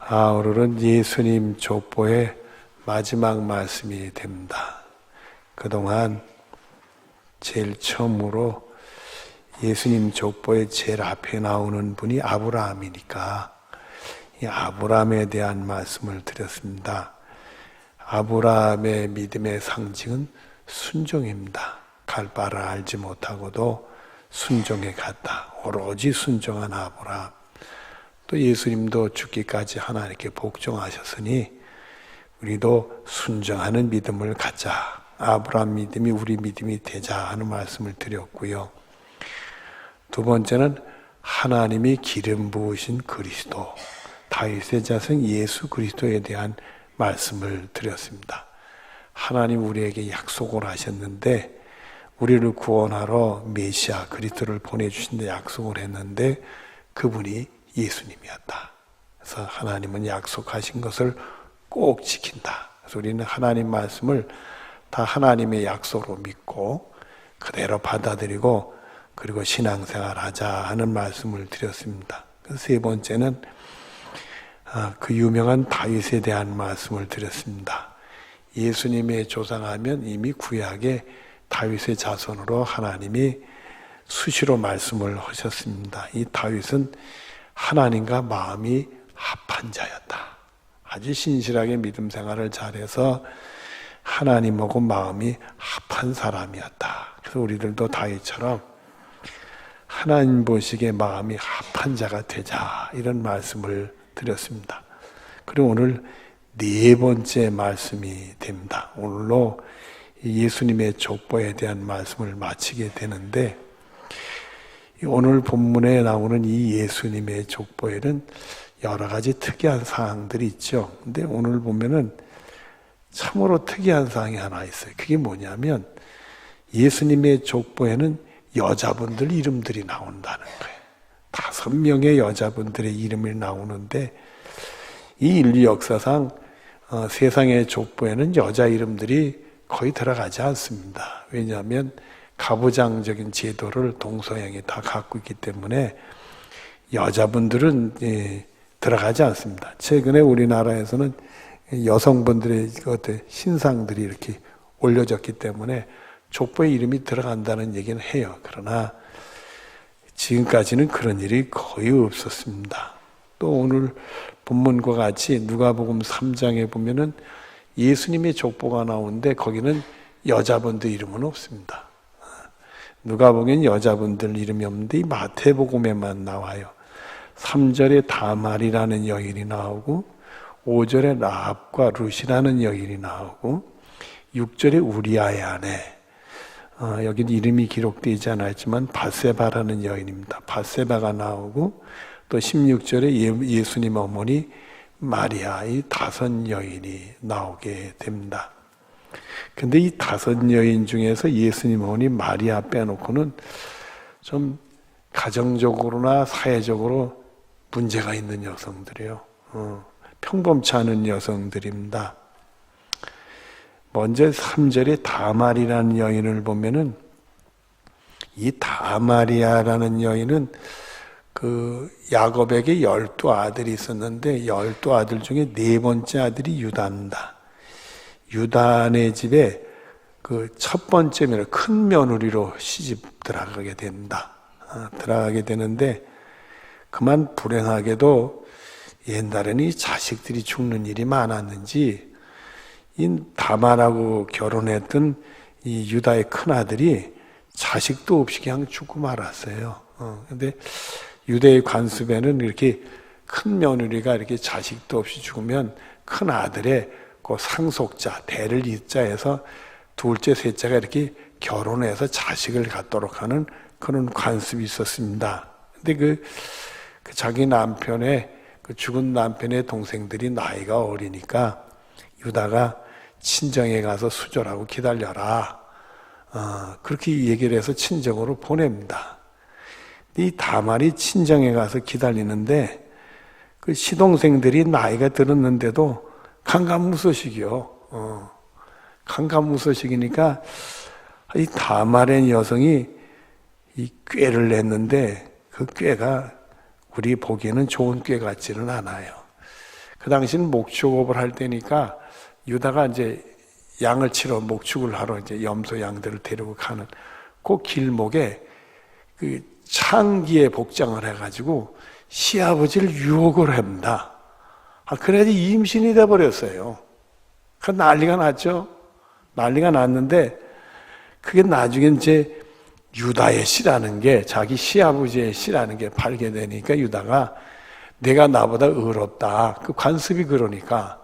오늘은 예수님 족보의 마지막 말씀이 됩니다. 그동안 제일 처음으로 예수님 족보의 제일 앞에 나오는 분이 아브라함이니까 이 아브라함에 대한 말씀을 드렸습니다. 아브라함의 믿음의 상징은 순종입니다. 갈 바를 알지 못하고도 순종에 갔다. 오로지 순종한 아브라함. 또 예수님도 죽기까지 하나님께 복종하셨으니 우리도 순종하는 믿음을 갖자. 아브라함 믿음이 우리 믿음이 되자 하는 말씀을 드렸고요. 두 번째는 하나님이 기름 부으신 그리스도, 다윗의 자손 예수 그리스도에 대한 말씀을 드렸습니다. 하나님 우리에게 약속을 하셨는데 우리를 구원하러 메시아 그리스도를 보내주신다 약속을 했는데 그분이 예수님이었다. 그래서 하나님은 약속하신 것을 꼭 지킨다. 그래서 우리는 하나님 말씀을 다 하나님의 약속으로 믿고 그대로 받아들이고 그리고 신앙생활 하자 하는 말씀을 드렸습니다. 세 번째는 그 유명한 다윗에 대한 말씀을 드렸습니다. 예수님의 조상하면 이미 구약에 다윗의 자손으로 하나님이 수시로 말씀을 하셨습니다. 이 다윗은 하나님과 마음이 합한 자였다. 아주 신실하게 믿음 생활을 잘해서 하나님하고 마음이 합한 사람이었다. 그래서 우리들도 다윗처럼 하나님 보시기에 마음이 합한 자가 되자 이런 말씀을 드렸습니다. 그리고 오늘 네 번째 말씀이 됩니다. 오늘로 예수님의 족보에 대한 말씀을 마치게 되는데 오늘 본문에 나오는 이 예수님의 족보에는 여러 가지 특이한 사항들이 있죠. 근데 오늘 보면은 참으로 특이한 사항이 하나 있어요. 그게 뭐냐면 예수님의 족보에는 여자분들 이름들이 나온다는 거예요. 5명의 여자분들의 이름이 나오는데 이 인류 역사상 세상의 족보에는 여자 이름들이 거의 들어가지 않습니다. 왜냐하면 가부장적인 제도를 동서양이 다 갖고 있기 때문에 여자분들은 들어가지 않습니다. 최근에 우리나라에서는 여성분들의 신상들이 이렇게 올려졌기 때문에 족보에 이름이 들어간다는 얘기는 해요. 그러나 지금까지는 그런 일이 거의 없었습니다. 또 오늘 본문과 같이 누가복음 3장에 보면은 예수님의 족보가 나오는데 거기는 여자분들 이름은 없습니다. 누가복음엔 여자분들 이름이 없는데 이 마태복음에만 나와요. 3절에 다말이라는 여인이 나오고 5절에 라합과 룻이라는 여인이 나오고 6절에 우리아의 아내 여기는 이름이 기록되지 않았지만 바세바라는 여인입니다. 바세바가 나오고 또 16절에 예수님 어머니 마리아 이 5 여인이 나오게 됩니다. 근데 이 5 여인 중에서 예수님 어머니 마리아 빼놓고는 좀 가정적으로나 사회적으로 문제가 있는 여성들이에요. 평범치 않은 여성들입니다. 먼저 3절에 다말이라는 여인을 보면은 이 다말이아라는 여인은 그 야곱에게 12아들이 있었는데 12아들 중에 4번째 아들이 유다입니다. 유다네 집에 그 첫 번째 며느리, 큰 며느리로 시집 들어가게 된다. 들어가게 되는데 그만 불행하게도 옛날에는 이 자식들이 죽는 일이 많았는지 이 다말하고 결혼했던 이 유다의 큰 아들이 자식도 없이 그냥 죽고 말았어요. 근데 유대의 관습에는 이렇게 큰 며느리가 이렇게 자식도 없이 죽으면 큰 아들의 그 상속자, 대를 잇자 해서 둘째, 셋째가 이렇게 결혼해서 자식을 갖도록 하는 그런 관습이 있었습니다. 근데 그 자기 남편의 그 죽은 남편의 동생들이 나이가 어리니까 유다가 친정에 가서 수절하고 기다려라. 그렇게 얘기를 해서 친정으로 보냅니다. 이 다말이 친정에 가서 기다리는데 그 시동생들이 나이가 들었는데도 강간무소식이요. 강간무소식이니까 이 다말의 여성이 이 꾀를 냈는데 그 꾀가 우리 보기에는 좋은 꾀 같지는 않아요. 그 당시는 목축업을 할 때니까 유다가 이제 양을 치러 목축을 하러 이제 염소 양들을 데리고 가는 그 길목에 그 창기에 복장을 해가지고 시아버지를 유혹을 합니다. 그래야지 임신이 돼버렸어요. 그 난리가 났죠. 난리가 났는데 그게 나중에 이제 유다의 씨라는 게 자기 시아버지의 씨라는 게 발견되니까 유다가 내가 나보다 의롭다. 그 관습이 그러니까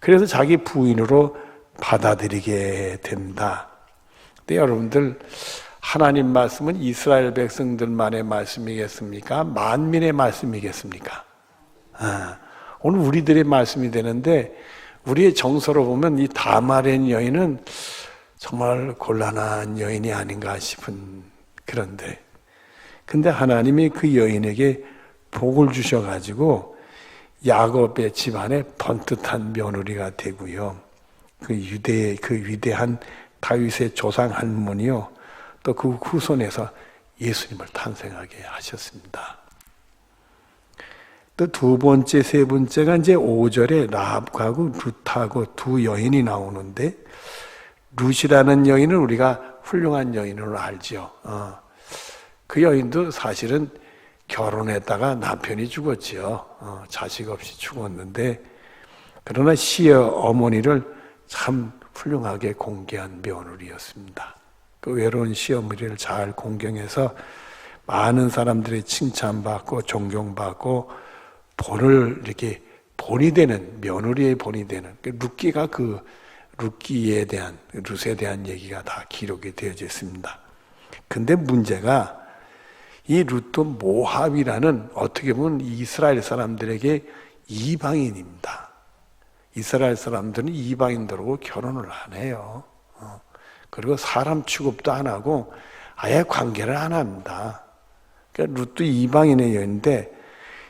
그래서 자기 부인으로 받아들이게 된다. 근데 여러분들 하나님 말씀은 이스라엘 백성들만의 말씀이겠습니까? 만민의 말씀이겠습니까? 오늘 우리들의 말씀이 되는데 우리의 정서로 보면 이 다말의 여인은 정말 곤란한 여인이 아닌가 싶은 그런데 근데 하나님이 그 여인에게 복을 주셔가지고 야곱의 집안에 번듯한 며느리가 되고요. 그 유대의 그 위대한 다윗의 조상 할머니요. 또 그 후손에서 예수님을 탄생하게 하셨습니다. 또 두 번째, 세 번째가 이제 5절에 라합하고 룻하고 두 여인이 나오는데 룻이라는 여인은 우리가 훌륭한 여인으로 알죠. 그 여인도 사실은 결혼했다가 남편이 죽었지요. 자식 없이 죽었는데 그러나 시어 어머니를 참 훌륭하게 공개한 며느리였습니다. 그 외로운 시어머니를 잘 공경해서 많은 사람들이 칭찬받고 존경받고 본을 이렇게 본이 되는 며느리의 본이 되는 룻기가 그 룻기에 대한 룻에 대한 얘기가 다 기록이 되어져 있습니다. 근데 문제가 이 룻도 모압이라는 어떻게 보면 이스라엘 사람들에게 이방인입니다. 이스라엘 사람들은 이방인들하고 결혼을 안 해요. 그리고 사람 취급도 안 하고 아예 관계를 안 합니다. 그러니까 룻도 이방인의 여인인데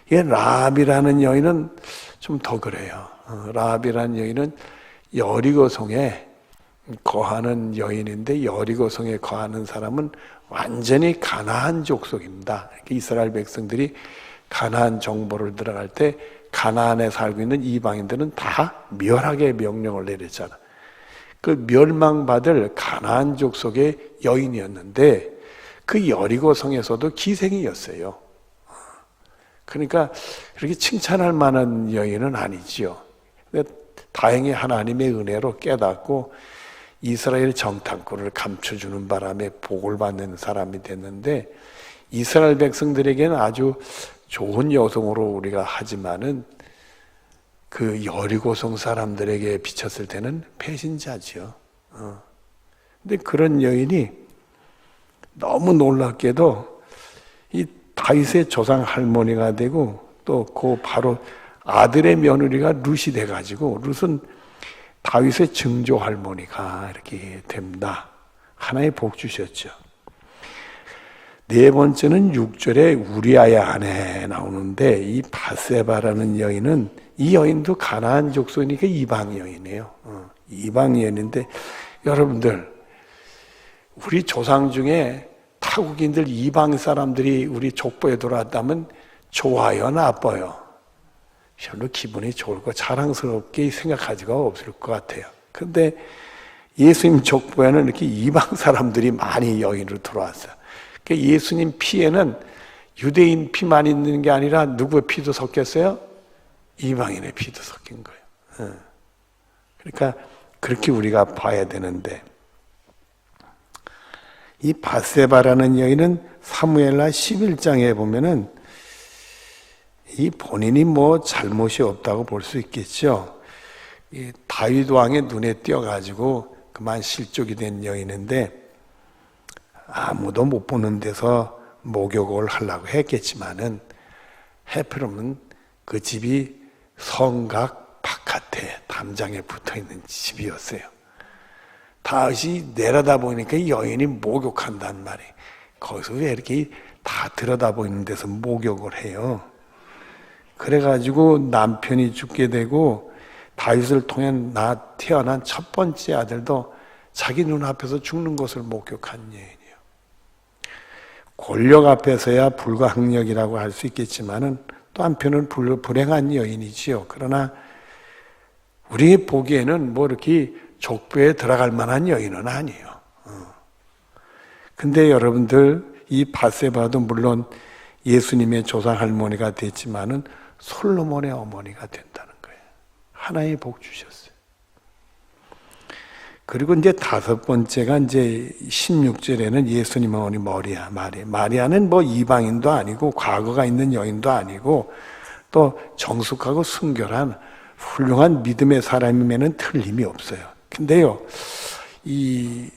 이 라합이라는 여인은 좀 더 그래요. 라합이라는 여인은 여리고성에 거하는 여인인데 여리고성에 거하는 사람은 완전히 가나안 족속입니다. 이스라엘 백성들이 가나안 정보를 들어갈 때 가나안에 살고 있는 이방인들은 다 멸하게 명령을 내렸잖아. 그 멸망받을 가나안 족속의 여인이었는데 그 여리고성에서도 기생이었어요. 그러니까 그렇게 칭찬할 만한 여인은 아니지요. 근데 다행히 하나님의 은혜로 깨닫고 이스라엘 정탐꾼을 감춰주는 바람에 복을 받는 사람이 됐는데 이스라엘 백성들에게는 아주 좋은 여성으로 우리가 하지만은 그 여리고성 사람들에게 비쳤을 때는 배신자지요. 근데 그런 여인이 너무 놀랍게도 이 다윗의 조상 할머니가 되고 또 그 바로 아들의 며느리가 룻이 돼가지고 룻은 다윗의 증조 할머니가 이렇게 됩니다. 하나의 복 주셨죠. 네 번째는 6절에 우리아의 아내 나오는데 이 바세바라는 여인은 이 여인도 가나안 족속이니까 이방 여인이에요. 이방 여인인데 여러분들 우리 조상 중에 타국인들 이방 사람들이 우리 족보에 들어왔다면 좋아요, 나빠요? 별로 기분이 좋을 거 자랑스럽게 생각하지가 없을 것 같아요. 근데 예수님 족보에는 이렇게 이방 사람들이 많이 여인으로 들어왔어요. 그러니까 예수님 피에는 유대인 피만 있는 게 아니라 누구의 피도 섞였어요? 이방인의 피도 섞인 거예요. 그러니까 그렇게 우리가 봐야 되는데 이 바세바라는 여인은 사무엘하 11장에 보면은 이 본인이 뭐 잘못이 없다고 볼 수 있겠죠. 이 다윗 왕의 눈에 띄어가지고 그만 실족이 된 여인인데 아무도 못 보는 데서 목욕을 하려고 했겠지만은 해피름은 그 집이 성곽 바깥에 담장에 붙어있는 집이었어요. 다윗이 내려다보니까 여인이 목욕한단 말이에요. 거기서 왜 이렇게 다 들여다보이는 데서 목욕을 해요? 그래가지고 남편이 죽게 되고 다윗을 통해 태어난 첫 번째 아들도 자기 눈앞에서 죽는 것을 목격한 여인이에요. 권력 앞에서야 불가항력이라고 할 수 있겠지만은 또 한편은 불행한 여인이지요. 그러나 우리 보기에는 뭐 이렇게 족보에 들어갈 만한 여인은 아니에요. 근데 여러분들, 이 밧세바도 물론 예수님의 조상 할머니가 됐지만은 솔로몬의 어머니가 된다는 거예요. 하나의 복 주셨어요. 그리고 이제 다섯 번째가 이제 16절에는 예수님 어머니 마리아는 뭐 이방인도 아니고 과거가 있는 여인도 아니고 또 정숙하고 순결한 훌륭한 믿음의 사람임에는 틀림이 없어요. 근데요, 이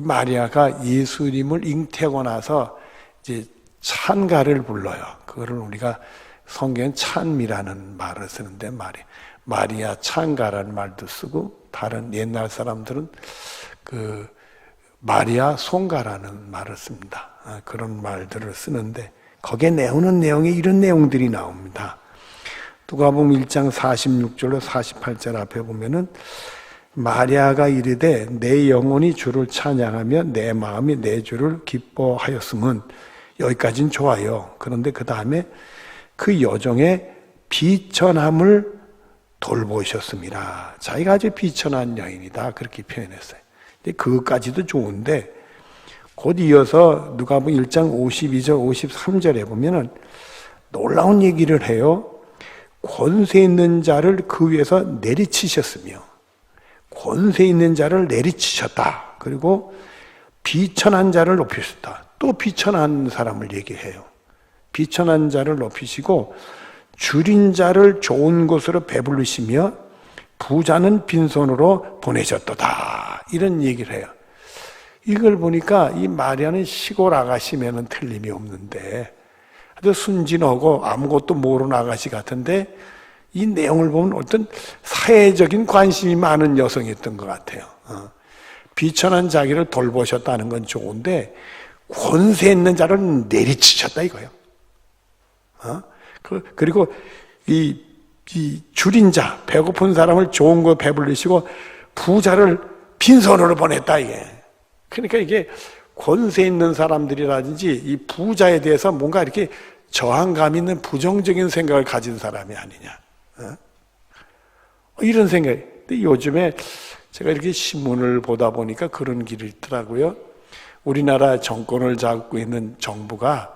마리아가 예수님을 잉태하고 나서 이제 찬가를 불러요. 그거를 우리가 성경엔 찬미라는 말을 쓰는데 마리아 찬가라는 말도 쓰고 다른 옛날 사람들은 그 마리아 송가라는 말을 씁니다. 그런 말들을 쓰는데 거기에 나오는 내용이 이런 내용들이 나옵니다. 누가복음 1장 46절로 48절 앞에 보면은 마리아가 이르되 내 영혼이 주를 찬양하며 내 마음이 내 주를 기뻐하였음은, 여기까지는 좋아요. 그런데 그 다음에 그 여종의 비천함을 돌보셨습니다. 자기가 아주 비천한 여인이다, 그렇게 표현했어요. 근데 그것까지도 좋은데 곧 이어서 누가복음 1장 52절 53절에 보면은 놀라운 얘기를 해요. 권세 있는 자를 그 위에서 내리치셨으며, 권세 있는 자를 내리치셨다. 그리고 비천한 자를 높이셨다. 또 비천한 사람을 얘기해요. 비천한 자를 높이시고 줄인 자를 좋은 곳으로 배부르시며 부자는 빈손으로 보내셨도다. 이런 얘기를 해요. 이걸 보니까 이 마리아는 시골 아가씨면은 틀림이 없는데 아주 순진하고 아무것도 모르는 아가씨 같은데 이 내용을 보면 어떤 사회적인 관심이 많은 여성이었던 것 같아요. 비천한 자기를 돌보셨다는 건 좋은데 권세 있는 자를 내리치셨다 이거예요. 그리고 이 줄인 자, 배고픈 사람을 좋은 거 배불리시고 부자를 빈손으로 보냈다 이게. 그러니까 이게 권세 있는 사람들이라든지 이 부자에 대해서 뭔가 이렇게 저항감 있는 부정적인 생각을 가진 사람이 아니냐. 이런 생각이. 근데 요즘에 제가 이렇게 신문을 보다 보니까 그런 길이 있더라고요. 우리나라 정권을 잡고 있는 정부가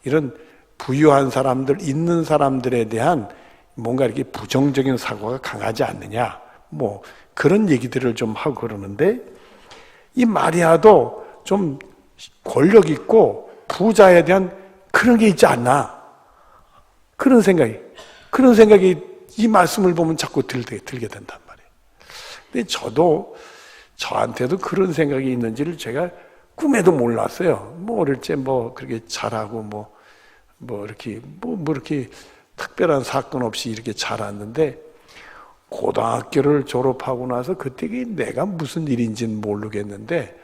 이런 부유한 사람들, 있는 사람들에 대한 뭔가 이렇게 부정적인 사고가 강하지 않느냐, 뭐 그런 얘기들을 좀 하고 그러는데, 이 마리아도 좀 권력 있고 부자에 대한 그런 게 있지 않나, 그런 생각이 이 말씀을 보면 자꾸 들게 된단 말이에요. 근데 저한테도 그런 생각이 있는지를 제가 꿈에도 몰랐어요. 뭐 어릴 때 뭐 그렇게 잘하고 뭐 이렇게 특별한 사건 없이 이렇게 자랐는데, 고등학교를 졸업하고 나서 그때 내가 무슨 일인지는 모르겠는데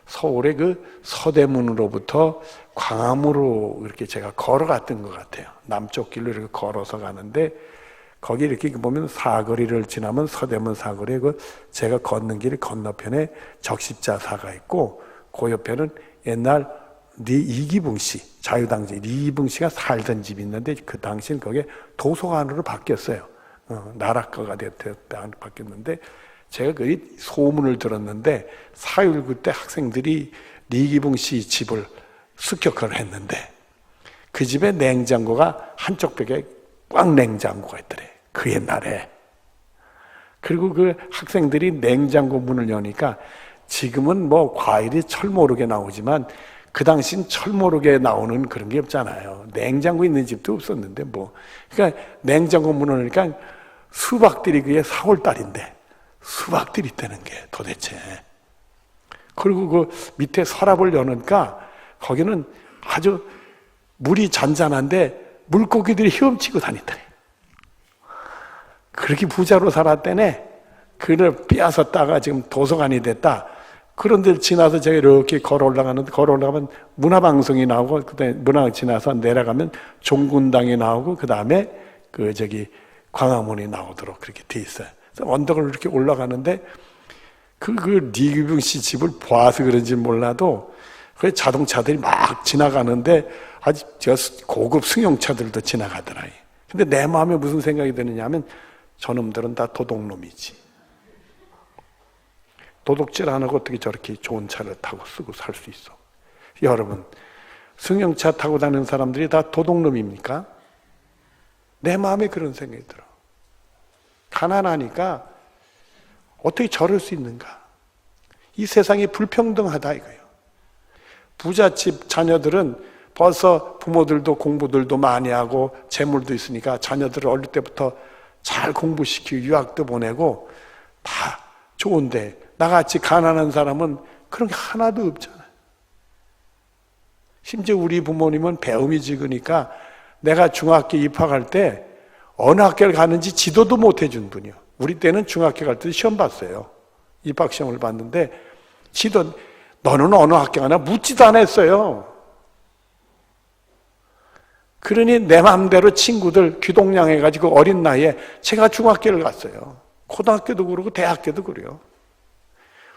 서울의 그 서대문으로부터 광화문으로 이렇게 제가 걸어갔던 것 같아요. 남쪽 길로 이렇게 걸어서 가는데 거기 이렇게 보면 사거리를 지나면 서대문 사거리에 제가 걷는 길 건너편에 적십자사가 있고 그 옆에는 옛날 이기붕 씨, 자유당제 이기붕 씨가 살던 집이 있는데 그 당시엔 거기에 도서관으로 바뀌었어요. 나락가가 바뀌었는데 제가 그 소문을 들었는데 4.19 때 학생들이 이기붕 씨 집을 습격을 했는데 그 집에 냉장고가 한쪽 벽에 꽉 냉장고가 있더래. 그 옛날에. 그리고 그 학생들이 냉장고 문을 여니까 지금은 뭐 과일이 철모르게 나오지만 그 당시엔 철모르게 나오는 그런 게 없잖아요. 냉장고 있는 집도 없었는데 뭐. 그러니까 냉장고 문을 여니까 수박들이 그게 4월달인데 수박들이 있다는 게 도대체. 그리고 그 밑에 서랍을 여니까 거기는 아주 물이 잔잔한데 물고기들이 헤엄치고 다니더래. 그렇게 부자로 살았대네. 그를 빼앗았다가 지금 도서관이 됐다. 그런데 지나서 제가 이렇게 걸어 올라가면 문화방송이 나오고, 그다음에 문화 지나서 내려가면 종군당이 나오고, 그 다음에 광화문이 나오도록 그렇게 돼 있어요. 그래서 언덕을 이렇게 올라가는데 그 리기붕 씨 집을 봐서 그런지 몰라도 그 자동차들이 막 지나가는데 아주 고급 승용차들도 지나가더라. 근데 내 마음에 무슨 생각이 드느냐 하면 저놈들은 다 도둑놈이지. 도둑질 안 하고 어떻게 저렇게 좋은 차를 타고 쓰고 살 수 있어? 여러분, 승용차 타고 다니는 사람들이 다 도둑놈입니까? 내 마음에 그런 생각이 들어. 가난하니까 어떻게 저럴 수 있는가? 이 세상이 불평등하다 이거예요. 부잣집 자녀들은 벌써 부모들도 공부들도 많이 하고 재물도 있으니까 자녀들을 어릴 때부터 잘 공부시키고 유학도 보내고 다 좋은데, 나같이 가난한 사람은 그런 게 하나도 없잖아요. 심지어 우리 부모님은 배움이 적으니까 내가 중학교 입학할 때 어느 학교를 가는지 지도도 못 해준 분이요. 우리 때는 중학교 갈 때 시험 봤어요. 입학시험을 봤는데 지도, 너는 어느 학교 가나 묻지도 않았어요. 그러니 내 마음대로 친구들 귀동냥해가지고 어린 나이에 제가 중학교를 갔어요. 고등학교도 그러고 대학교도 그래요.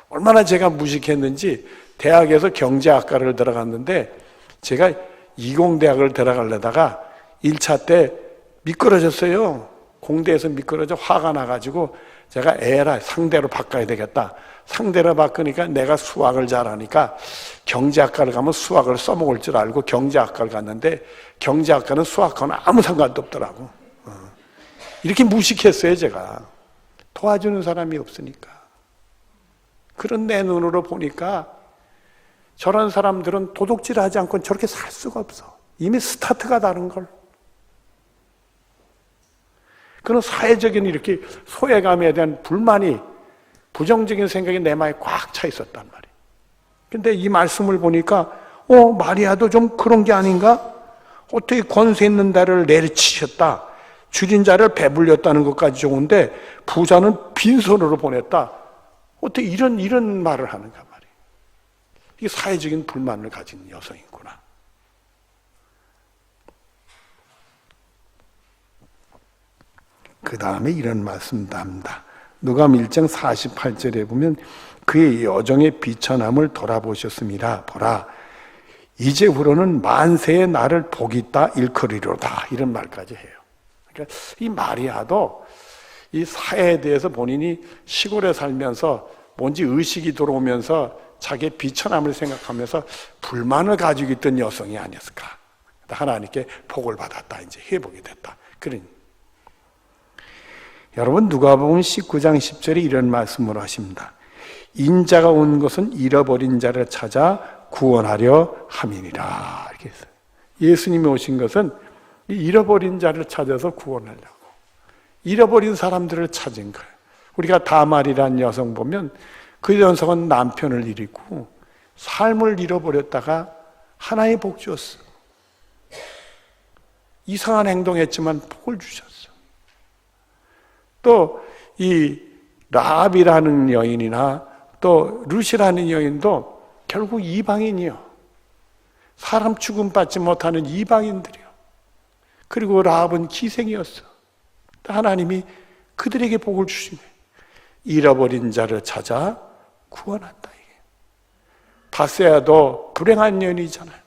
얼마나 제가 무식했는지 대학에서 경제학과를 들어갔는데 제가 이공대학을 들어가려다가 1차 때 미끄러졌어요. 공대에서 미끄러져 화가 나가지고 제가 에라 상대로 바꿔야 되겠다. 상대로 바꾸니까 내가 수학을 잘하니까 경제학과를 가면 수학을 써먹을 줄 알고 경제학과를 갔는데 경제학과는 수학과는 아무 상관도 없더라고. 이렇게 무식했어요 제가. 도와주는 사람이 없으니까. 그런 내 눈으로 보니까 저런 사람들은 도둑질하지 않고는 저렇게 살 수가 없어. 이미 스타트가 다른 걸. 그런 사회적인 이렇게 소외감에 대한 불만이, 부정적인 생각이 내 마음에 꽉 차 있었단 말이에요. 근데 이 말씀을 보니까 마리아도 좀 그런 게 아닌가? 어떻게 권세 있는 자를 내리치셨다, 줄인 자를 배불렸다는 것까지 좋은데 부자는 빈손으로 보냈다. 어떻게 이런 말을 하는가 말이에요. 이게 사회적인 불만을 가진 여성이구나. 그 다음에 이런 말씀도 합니다. 누가복음 1장 48절에 보면 그의 여정의 비천함을 돌아보셨습니다. 보라, 이제후로는 만세의 나를 복있다 일컬으리로다. 이런 말까지 해요. 그러니까 이 마리아도 이 사회에 대해서 본인이 시골에 살면서 뭔지 의식이 들어오면서 자기의 비천함을 생각하면서 불만을 가지고 있던 여성이 아니었을까. 하나님께 복을 받았다. 이제 회복이 됐다. 그러니 여러분, 누가복음 19장 10절에 이런 말씀을 하십니다. 인자가 온 것은 잃어버린 자를 찾아 구원하려 함이니라. 이렇게 했어요. 예수님이 오신 것은 잃어버린 자를 찾아서 구원하려고, 잃어버린 사람들을 찾은 거예요. 우리가 다말이라는 여성 보면 그 여성은 남편을 잃고 삶을 잃어버렸다가 하나의 복 주었어. 이상한 행동했지만 복을 주셨어. 또 이 라합이라는 여인이나 또 룻이라는 여인도 결국 이방인이요. 사람 취급받지 못하는 이방인들이요. 그리고 라합은 기생이었어. 하나님이 그들에게 복을 주시네. 잃어버린 자를 찾아 구원한다. 이게. 다세아도 불행한 여인이잖아요.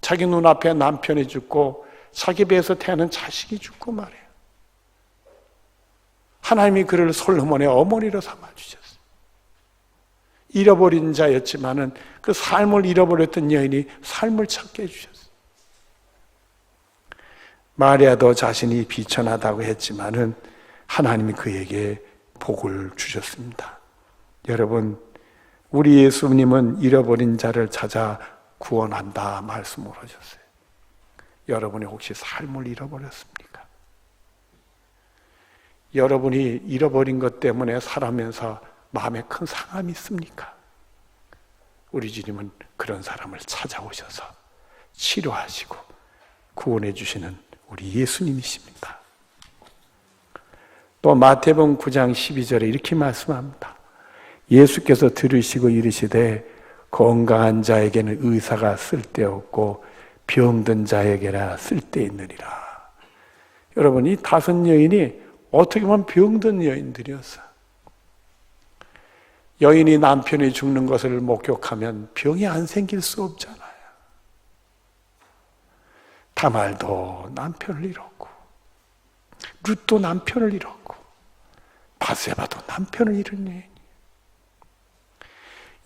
자기 눈앞에 남편이 죽고 자기 배에서 태어난 자식이 죽고 말이에요. 하나님이 그를 솔로몬의 어머니로 삼아주셨어요. 잃어버린 자였지만은 그 삶을 잃어버렸던 여인이 삶을 찾게 해주셨어요. 마리아도 자신이 비천하다고 했지만은 하나님이 그에게 복을 주셨습니다. 여러분, 우리 예수님은 잃어버린 자를 찾아 구원한다 말씀을 하셨어요. 여러분이 혹시 삶을 잃어버렸습니까? 여러분이 잃어버린 것 때문에 살아면서 마음에 큰 상함이 있습니까? 우리 주님은 그런 사람을 찾아오셔서 치료하시고 구원해 주시는 우리 예수님이십니다. 또 마태복음 9장 12절에 이렇게 말씀합니다. 예수께서 들으시고 이르시되 건강한 자에게는 의사가 쓸데없고 병든 자에게나 쓸데있느니라. 여러분, 이 5 여인이 어떻게 보면 병든 여인들이었어요. 여인이 남편이 죽는 것을 목격하면 병이 안 생길 수 없잖아요. 다말도 남편을 잃었고 룻도 남편을 잃었고 바세바도 남편을 잃은 여인이에요.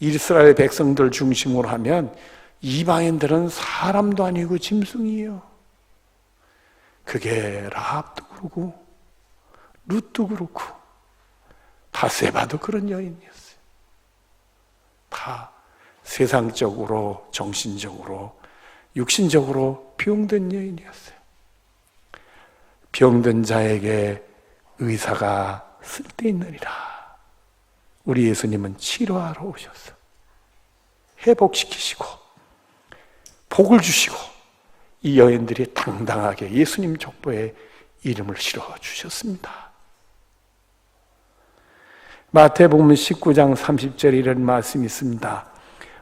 이스라엘 백성들 중심으로 하면 이방인들은 사람도 아니고 짐승이에요. 그게 라합도 그렇고 룻도 그렇고 바세바도 그런 여인이었어요. 다 세상적으로, 정신적으로, 육신적으로 병든 여인이었어요. 병든 자에게 의사가 쓸데있느니라. 우리 예수님은 치료하러 오셔서 회복시키시고 복을 주시고 이 여인들이 당당하게 예수님 족보에 이름을 실어 주셨습니다. 마태복음 19장 30절에 이런 말씀이 있습니다.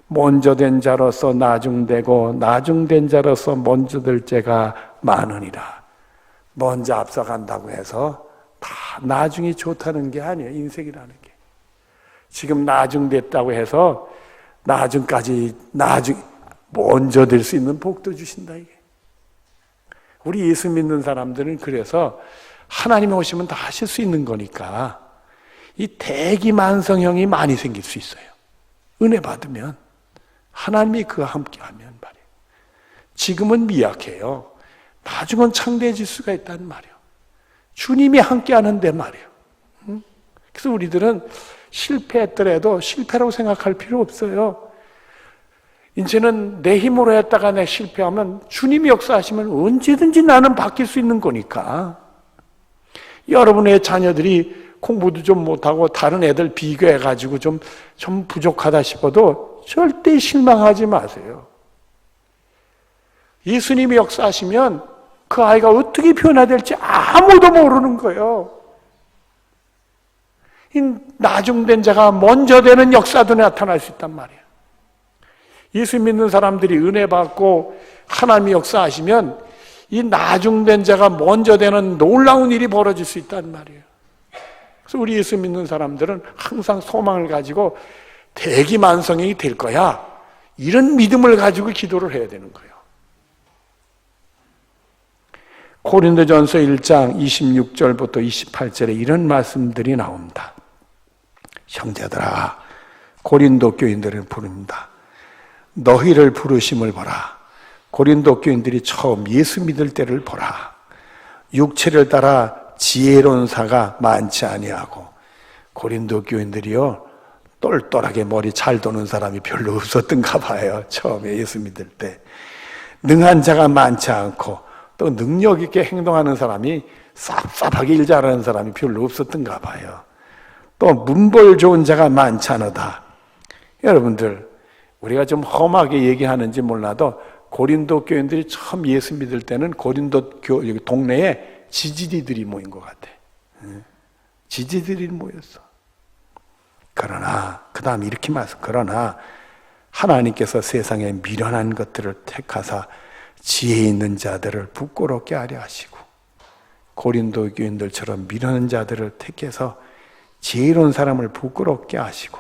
먼저 된 자로서 나중되고 나중된 자로서 먼저 될 죄가 많으니라. 먼저 앞서간다고 해서 다 나중이 좋다는 게 아니에요. 인생이라는 게. 지금 나중됐다고 해서 나중까지 먼저 될 수 있는 복도 주신다 이게. 우리 예수 믿는 사람들은 그래서 하나님이 오시면 다 하실 수 있는 거니까 이 대기만성형이 많이 생길 수 있어요. 은혜 받으면 하나님이 그와 함께하면 말이에요. 지금은 미약해요. 나중은 창대해질 수가 있다는 말이에요. 주님이 함께하는데 말이에요. 그래서 우리들은 실패했더라도 실패라고 생각할 필요 없어요. 이제는 내 힘으로 했다가 내 실패하면 주님이 역사하시면 언제든지 나는 바뀔 수 있는 거니까. 여러분의 자녀들이 공부도 좀 못하고 다른 애들 비교해가지고 좀 부족하다 싶어도 절대 실망하지 마세요. 예수님이 역사하시면 그 아이가 어떻게 변화될지 아무도 모르는 거예요. 이 나중된 자가 먼저 되는 역사도 나타날 수 있단 말이에요. 예수 믿는 사람들이 은혜 받고 하나님이 역사하시면 이 나중된 자가 먼저 되는 놀라운 일이 벌어질 수 있단 말이에요. 그래서 우리 예수 믿는 사람들은 항상 소망을 가지고 대기만성이 될 거야. 이런 믿음을 가지고 기도를 해야 되는 거예요. 고린도전서 1장 26절부터 28절에 이런 말씀들이 나옵니다. 형제들아, 고린도 교인들을 부릅니다. 너희를 부르심을 보라. 고린도 교인들이 처음 예수 믿을 때를 보라. 육체를 따라 지혜로운 자가 많지 아니하고, 고린도 교인들이요 똘똘하게 머리 잘 도는 사람이 별로 없었던가 봐요. 처음에 예수 믿을 때 능한 자가 많지 않고 또 능력 있게 행동하는 사람이 쌉쌉하게 일 잘하는 사람이 별로 없었던가 봐요. 또 문벌 좋은 자가 많지 않으다. 여러분들, 우리가 좀 험하게 얘기하는지 몰라도 고린도 교인들이 처음 예수 믿을 때는 고린도 동네에 지지리들이 모인 것 같아. 지지리들이 모였어. 그러나 그 다음 이렇게 말씀. 그러나 하나님께서 세상에 미련한 것들을 택하사 지혜 있는 자들을 부끄럽게 하려 하시고, 고린도 교인들처럼 미련한 자들을 택해서 지혜로운 사람을 부끄럽게 하시고,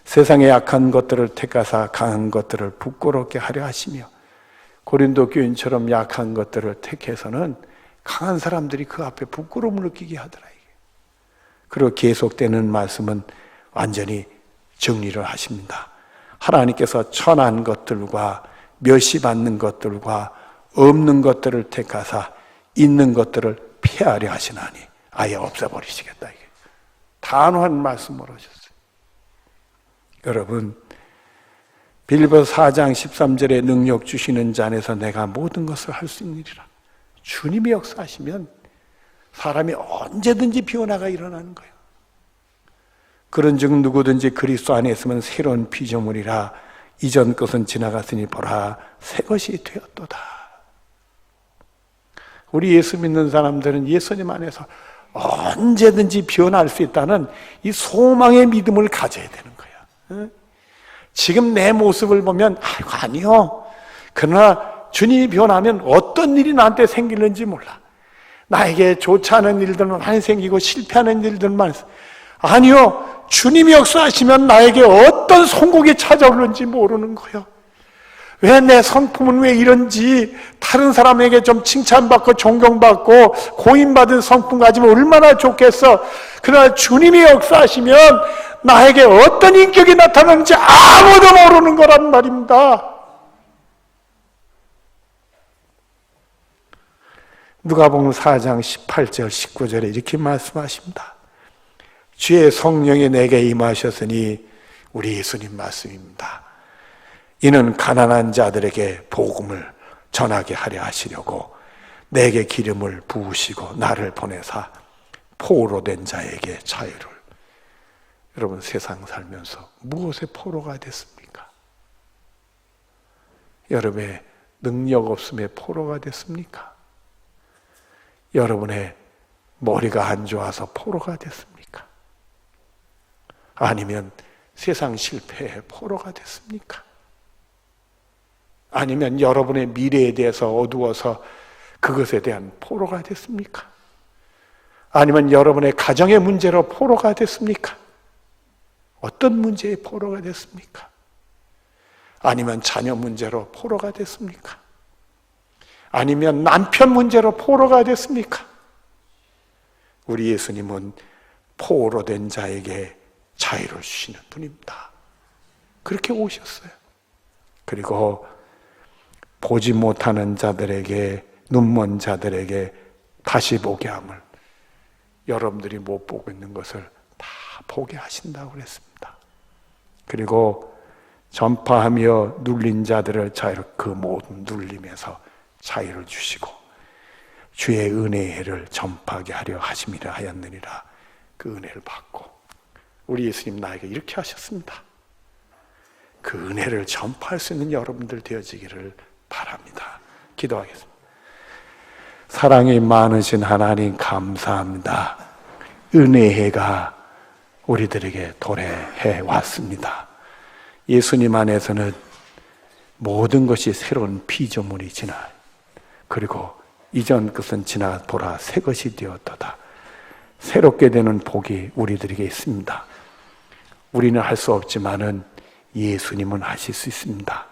세상에 약한 것들을 택하사 강한 것들을 부끄럽게 하려 하시며, 고린도 교인처럼 약한 것들을 택해서는 강한 사람들이 그 앞에 부끄러움을 느끼게 하더라. 그리고 계속되는 말씀은 완전히 정리를 하십니다. 하나님께서 천한 것들과 멸시받는 것들과 없는 것들을 택하사 있는 것들을 폐하려 하시나니 아예 없애버리시겠다. 이게 단호한 말씀을 하셨어요. 여러분, 빌립보서 4장 13절에 능력 주시는 자 안에서 내가 모든 것을 할 수 있느니라. 주님이 역사하시면 사람이 언제든지 변화가 일어나는 거예요. 그런즉 누구든지 그리스도 안에 있으면 새로운 피조물이라. 이전 것은 지나갔으니 보라 새 것이 되었도다. 우리 예수 믿는 사람들은 예수님 안에서 언제든지 변할 수 있다는 이 소망의 믿음을 가져야 되는 거야. 지금 내 모습을 보면 아니요. 그러나 주님이 변하면 어떤 일이 나한테 생기는지 몰라. 나에게 좋지 않은 일들만 많이 생기고 실패하는 일들만. 아니요. 주님이 역사하시면 나에게 어떤 성공이 찾아오는지 모르는 거예요. 왜 내 성품은 왜 이런지, 다른 사람에게 좀 칭찬받고 존경받고 고인받은 성품 가지면 얼마나 좋겠어. 그러나 주님이 역사하시면 나에게 어떤 인격이 나타나는지 아무도 모르는 거란 말입니다. 누가복음 4장 18절 19절에 이렇게 말씀하십니다. 주의 성령이 내게 임하셨으니, 우리 예수님 말씀입니다. 이는 가난한 자들에게 복음을 전하게 하려 하시려고 내게 기름을 부으시고 나를 보내사 포로 된 자에게 자유를. 여러분, 세상 살면서 무엇에 포로가 됐습니까? 여러분의 능력 없음에 포로가 됐습니까? 여러분의 머리가 안 좋아서 포로가 됐습니까? 아니면 세상 실패에 포로가 됐습니까? 아니면 여러분의 미래에 대해서 어두워서 그것에 대한 포로가 됐습니까? 아니면 여러분의 가정의 문제로 포로가 됐습니까? 어떤 문제에 포로가 됐습니까? 아니면 자녀 문제로 포로가 됐습니까? 아니면 남편 문제로 포로가 됐습니까? 우리 예수님은 포로 된 자에게 자유를 주시는 분입니다. 그렇게 오셨어요. 그리고 보지 못하는 자들에게, 눈먼 자들에게 다시 보게 함을, 여러분들이 못 보고 있는 것을 다 보게 하신다고 그랬습니다. 그리고 전파하며 눌린 자들을 자유로, 그 모든 눌림에서 자유를 주시고 주의 은혜의 해를 전파하게 하려 하심이라 하였느니라. 그 은혜를 받고 우리 예수님 나에게 이렇게 하셨습니다. 그 은혜를 전파할 수 있는 여러분들 되어지기를 바랍니다. 기도하겠습니다. 사랑이 많으신 하나님 감사합니다. 은혜의 해가 우리들에게 도래해 왔습니다. 예수님 안에서는 모든 것이 새로운 피조물이 지나, 그리고 이전 것은 지나 보라 새 것이 되었도다. 새롭게 되는 복이 우리들에게 있습니다. 우리는 할 수 없지만은 예수님은 하실 수 있습니다.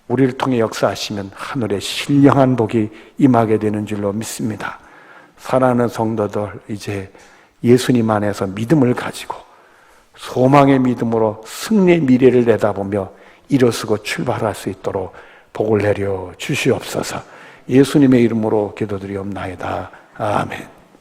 우리를 통해 역사하시면 하늘의 신령한 복이 임하게 되는 줄로 믿습니다. 사랑하는 성도들, 이제 예수님 안에서 믿음을 가지고 소망의 믿음으로 승리의 미래를 내다보며 일어서고 출발할 수 있도록 복을 내려 주시옵소서. 예수님의 이름으로 기도드리옵나이다. 아멘.